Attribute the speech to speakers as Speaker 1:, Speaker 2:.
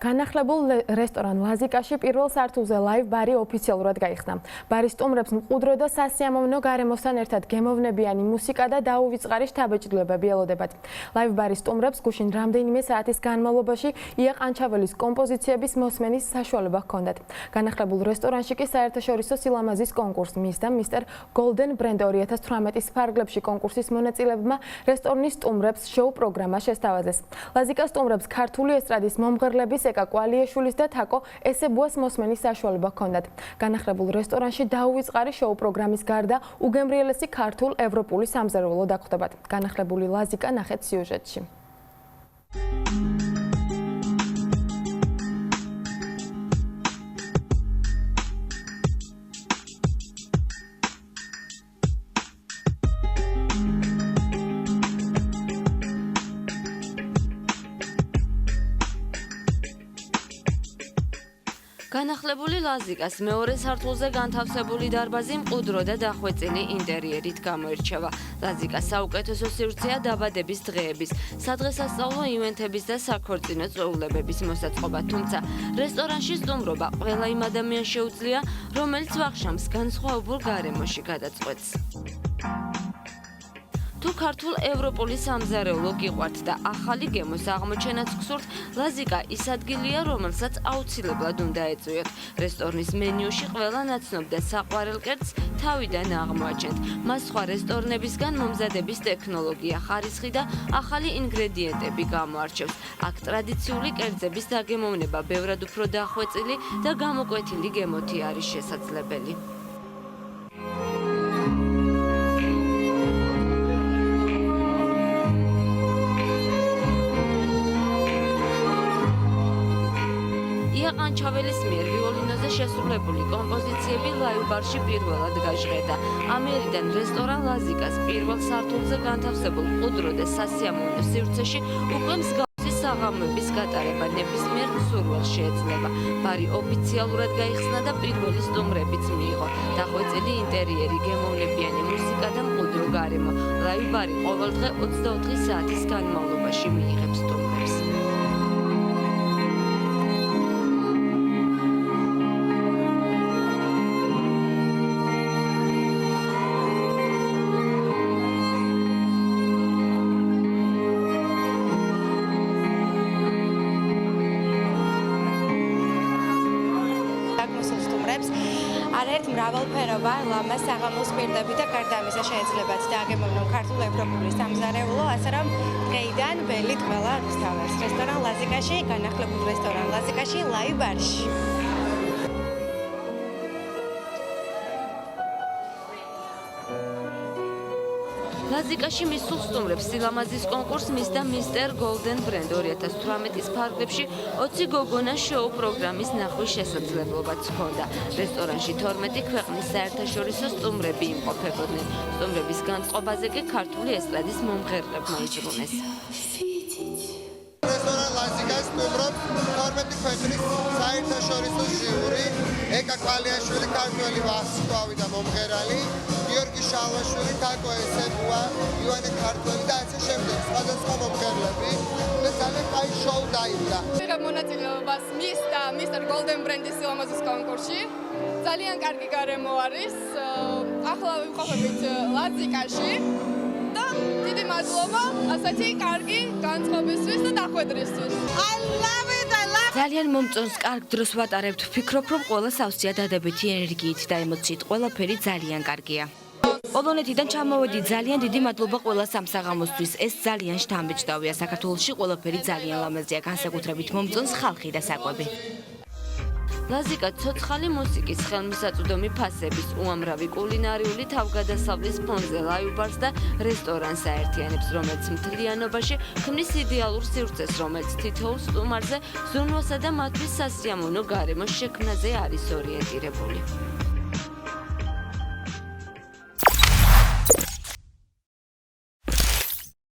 Speaker 1: განახლებულ რესტორან ლაზიკაში პირველ სართულზე ლაივ ბარი ოფიციალურად გაიხსნა. ბარის სტუმრებს მყუდრო და სასიამოვნო გარემოსთან ერთად გემოვნებიანი მუსიკა და დაუვიწყარი შთაბეჭდილებები ელოდებათ. ლაივ ბარის სტუმრებს გუშინ რამდენიმე საათის განმავლობაში ია ყანჩაველის კომპოზიციების მოსმენის საშუალება ჰქონდათ. განახლებულ რესტორანში კი საერთაშორისო სილამაზის კონკურს მის და მისტერ Golden Brand 2018 ფარგლებში კონკურსის მონაწილეებმა რესტორნის სტუმრებს შოუ პროგრამა შესთავაზეს. ლაზიკას სტუმრებს ქართული ესტრადის მომღერლების ეკა კვალიაშვილის და თაკო ესებუას მოსმენის საშუალება ჰქონდათ. განახლებულ რესტორანში დაუვიწყარი შოუ პროგრამის გარდა უგემრიელესი ქართულ ევროპული სამზარეულო დაგხვდებათ. განახლებული ლაზიკა ნახეთ სიუჟეტში.
Speaker 2: განახლებული ლაზიკას მეორე სართულზე განთავსებული დარბაზი მყუდრო და დახვეწილი ინტერიერით გამოირჩევა. ლაზიკა საუკეთესო სივრცეა დაბადების დღეების, სადღესასწაულო ივენთების და საქორწინო წვეულებების მოსაწყობა, თუმცა რესტორანში სტუმრობა ყველა იმ ადამიანს შეუძლია, რომელიც ვახშამს განსხვავებულ გარემოში გადაწყვეტს. თუ ქართულ ევროპული სამზარეულო გიყვართ და ახალი გემოს აღმოჩენაც გსურთ, ლაზიკა ის ადგილია, რომელსაც აუცილებლად უნდა ეწვიოთ. რესტორნის მენიუში ყველა ნაცნობ და საყვარელ კერძს თავიდან აღმოაჩენთ. მას სხვა რესტორნებისგან მომზადების ტექნოლოგია, ხარისხი და ახალი ინგრედიენტები გამოარჩევს. აქ ტრადიციული კერძების დაგემოვნება ბევრად უფრო დახვეწილი და გამოკვეთილი გემოთი არის შესაძლებელი. ყანჩაველის მიერ ვიოლინოზე შესრულებული კომპოზიციები ლაივ ბარში პირველად გაჟღერდა. ამერიდან რესტორან ლაზიკას პირველ სართულზე განთავსებულ მყუდრო და სასიამოვნო სივრცეში უკვე მსგავსი საღამოების გატარება ნებისმიერ მსურველს შეეძლება. ბარი ოფიციალურად გაიხსნა და პირველი სტუმრებიც მიიღო. დახვეწილი ინტერიერი, გემოვნებიანი მუსიკა და მყუდრო გარემო. ლაივ ბარი ყოველდღე 24 საათის განმავლობაში მიიღებს სტუმრებს.
Speaker 3: არაერთ მრავალფერობა ლამაზ საღამოს პირდები და გარდა ამისა შეეძლებათ დააგემოვნონ ქართულ ევროპული სამზარეულო, ასე რომ დღეიდან ველით ყველა გსწავლებს რესტორან ლაზიკაში, განახლებულ რესტორან ლაზიკაში, ლაივ ბარში.
Speaker 2: ლაზიკაში მისულ სტუმრებს სილამაზის კონკურს მის და მისტერ Golden Brand 2018 ფარგლებში 20 გოგონა შოუ პროგრამის ნახვის შესაძლებლობაც ჰქონდა. რესტორანში 12 ქვეყნის საერთაშორისო სტუმრები იმყოფებოდნენ. სტუმრების განწყობაზე კი ქართული ესტრადის მომღერლებმა იზრუნეს.
Speaker 4: რესტორან ლაზიკას სტუმრობს 12 ქვეყნის საერთაშორისო ჟიური, ეკა კვალიაშვილი, ქართველი ვახშტოვი და მომღერალი, გიორგი შალაშვილი, თაკო ესებუა, ივანე ქართველი და ასე შემდეგ, სხვადასხვა მომღერლები და ძალიან კაი შოუ დაიწყო.
Speaker 5: მონაწილეობას მის და მისტერ Golden Brand-ის სილამაზის კონკურსში. ძალიან კარგი გარემო არის. ახლა ვიმყოფებით ლაზიკაში. და დიდი მადლობა ასეთი კარგი განწყობისთვის და დახვედრისთვის.
Speaker 2: ძალიან მომწონს, კარგ დროს ვატარებთ. ვფიქრობ, რომ ყველა სავსეა დადებითი ენერგიით და ემოციით. ყველაფერი ძალიან კარგია. პოლონეთიდან ჩამოვედი, ძალიან დიდი მადლობა ყველა სამსაღამოსთვის. ეს ძალიან შთამბეჭდავია. საქართველოში ყველაფერი ძალიან ლამაზია, განსაკუთრებით მომწონს ხალხი და საკვები. ლაზიკა ცოცხალი მუსიკის, ხელმისაწვდომი ფასების, უამრავი კულინარიული თავგადასავლის ფონზე ლაივ ბარს და რესტორანს აერთიანებს, რომელიც მთლიანობაში ქმნის იდეალურ სივრცეს, რომელიც თითოეულ სტუმარზე ზრუნვასა და მათთვის სასიამოვნო გარემოს შექმნაზე არის ორიენტირებული.